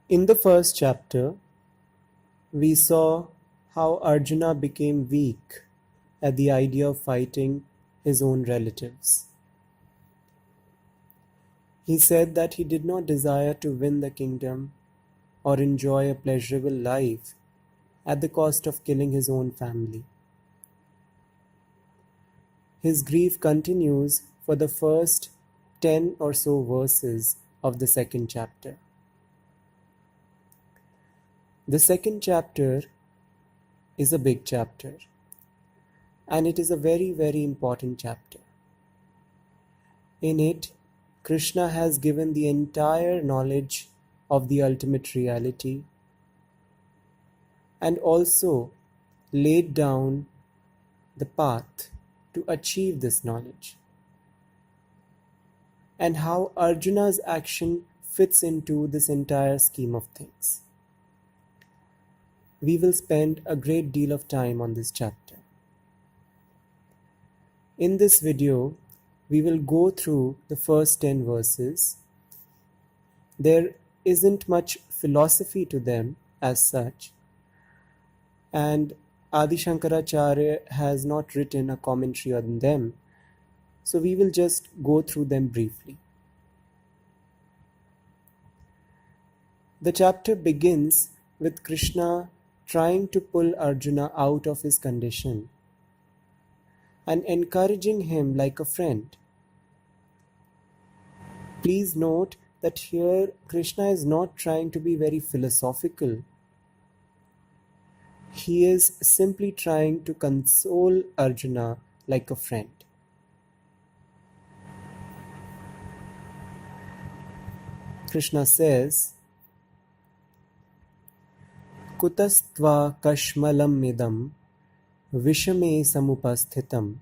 In the first chapter, we saw how Arjuna became weak at the idea of fighting his own relatives. He said that he did not desire to win the kingdom or enjoy a pleasurable life at the cost of killing his own family. His grief continues for the first 10 or so verses of the second chapter. The second chapter is a big chapter, and it is a very, very important chapter. In it, Krishna has given the entire knowledge of the ultimate reality and also laid down the path to achieve this knowledge, and how Arjuna's action fits into this entire scheme of things. We will spend a great deal of time on this chapter. In this video, we will go through the first 10 verses. There isn't much philosophy to them as such, and Adi Shankaracharya has not written a commentary on them, so we will just go through them briefly. The chapter begins with Krishna trying to pull Arjuna out of his condition and encouraging him like a friend. Please note that here Krishna is not trying to be very philosophical. He is simply trying to console Arjuna like a friend. Krishna says, Kutastva kashmalam midam vishame samupasthitam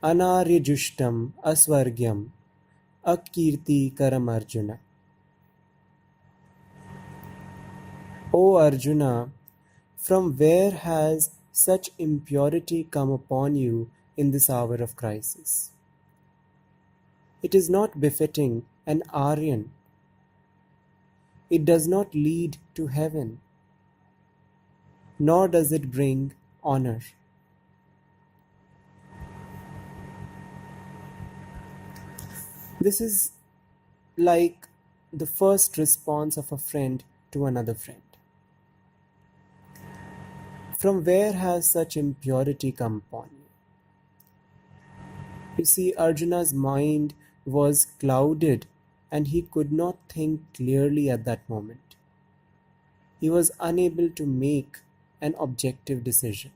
anaryajustam asvargyam akirti karam Arjuna. O Arjuna, from where has such impurity come upon you in this hour of crisis? It is not befitting an Aryan. It does not lead to heaven, nor does it bring honor. This is like the first response of a friend to another friend. From where has such impurity come upon you? You see, Arjuna's mind was clouded and he could not think clearly at that moment. He was unable to make an objective decision.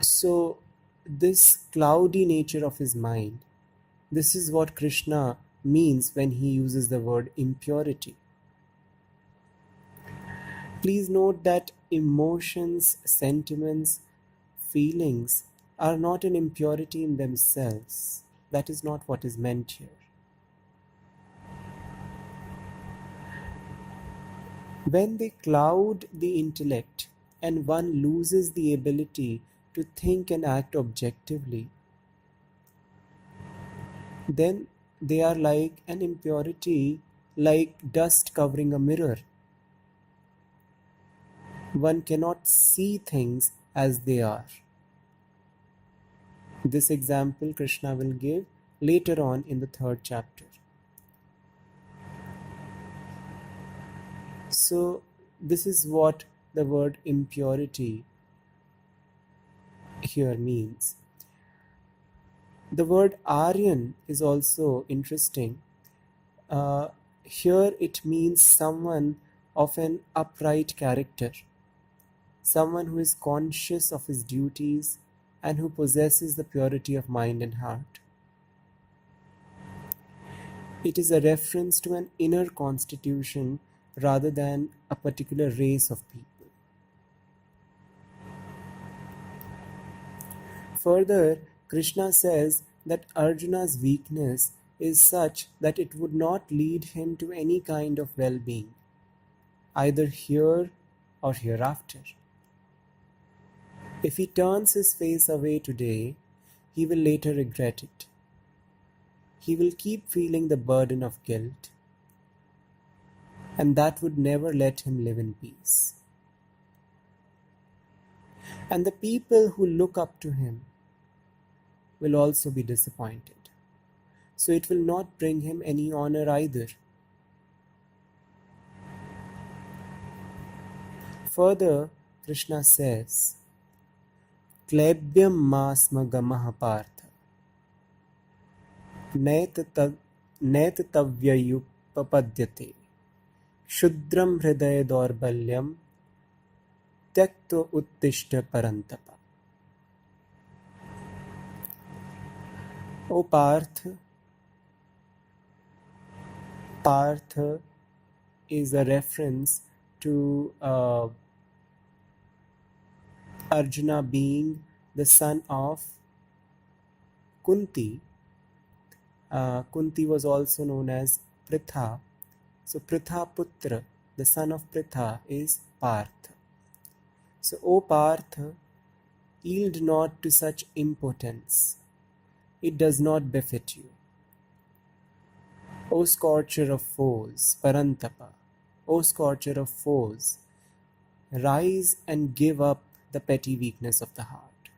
So, this cloudy nature of his mind, this is what Krishna means when he uses the word impurity. Please note that emotions, sentiments, feelings are not an impurity in themselves. That is not what is meant here. When they cloud the intellect and one loses the ability to think and act objectively, then they are like an impurity, like dust covering a mirror. One cannot see things as they are. This example Krishna will give later on in the third chapter. So, this is what the word impurity here means. The word Aryan is also interesting. Here it means someone of an upright character, someone who is conscious of his duties and who possesses the purity of mind and heart. It is a reference to an inner constitution rather than a particular race of people. Further, Krishna says that Arjuna's weakness is such that it would not lead him to any kind of well-being, either here or hereafter. If he turns his face away today, he will later regret it. he will keep feeling the burden of guilt, and that would never let him live in peace. And the people who look up to him will also be disappointed. So it will not bring him any honor either. Further, Krishna says, Klebhyam masma gamaha partha naitatavyayupapadyate shudram hridaya dorbalyam tyaktva uttishta parantapa. O Partha, Partha is a reference to Arjuna being the son of Kunti. Kunti was also known as Pritha. So Pritha Putra, the son of Pritha, is Partha. So, O Partha, yield not to such impotence. It does not befit you. O scorcher of foes, Parantapa, O scorcher of foes, rise and give up the petty weakness of the heart.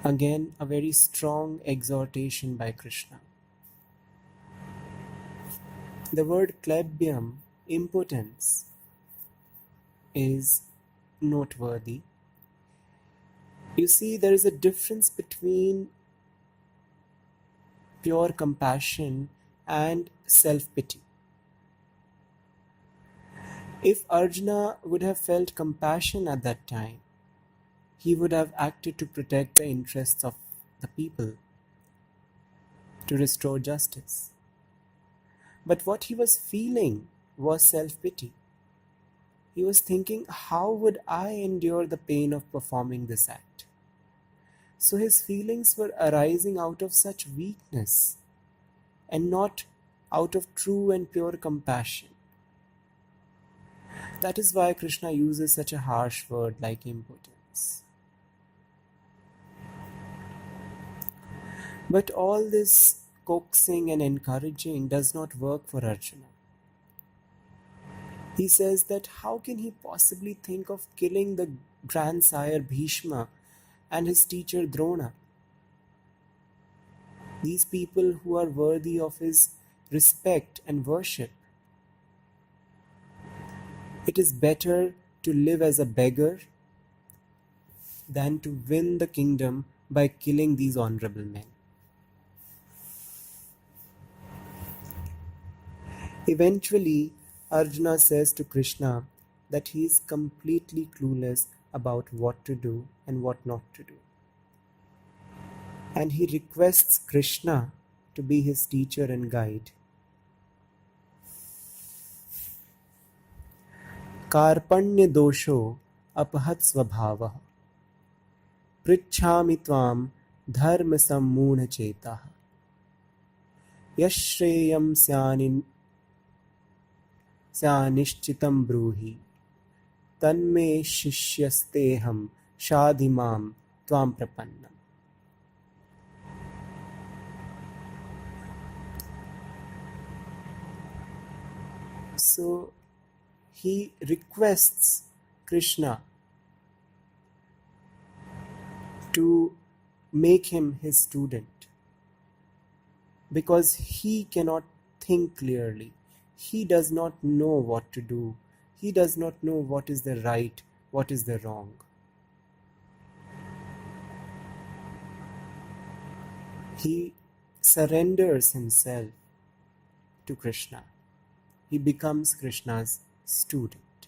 Again, a very strong exhortation by Krishna. The word klebhyam, impotence, is noteworthy. You see, there is a difference between pure compassion and self-pity. If Arjuna would have felt compassion at that time, he would have acted to protect the interests of the people, to restore justice. But what he was feeling was self-pity. He was thinking, how would I endure the pain of performing this act? So his feelings were arising out of such weakness and not out of true and pure compassion. That is why Krishna uses such a harsh word like impotence. But all this coaxing and encouraging does not work for Arjuna. He says that how can he possibly think of killing the grandsire Bhishma and his teacher Drona? These people who are worthy of his respect and worship. It is better to live as a beggar than to win the kingdom by killing these honorable men. Eventually, Arjuna says to Krishna that he is completely clueless about what to do and what not to do. And he requests Krishna to be his teacher and guide. Karpanya dosho apahat svabhavah pritchami tvam dharma sammuna chetah yashreyam syanishchitam bruhi tanme shishyasteham shadhimam tvam prapannam. So he requests Krishna to make him his student because he cannot think clearly. He does not know what to do. He does not know what is the right, what is the wrong. He surrenders himself to Krishna. He becomes Krishna's student.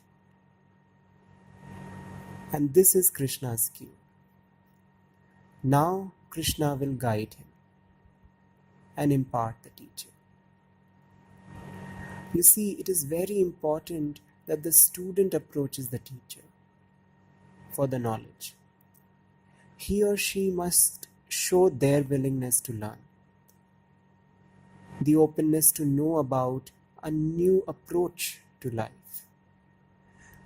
And this is Krishna's cue. Now Krishna will guide him and impart the teaching. You see, it is very important that the student approaches the teacher for the knowledge. He or she must show their willingness to learn, the openness to know about a new approach to life.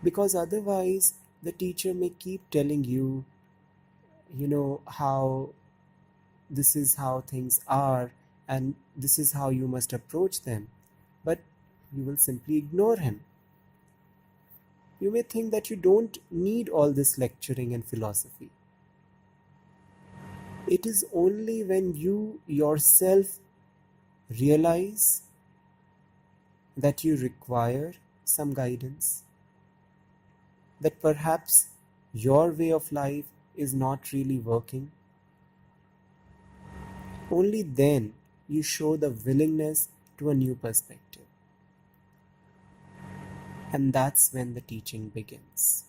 Because otherwise, the teacher may keep telling you, how this is how things are and this is how you must approach them, but you will simply ignore him. You may think that you don't need all this lecturing and philosophy. It is only when you yourself realize that you require some guidance, that perhaps your way of life is not really working, only then you show the willingness to a new perspective. And that's when the teaching begins.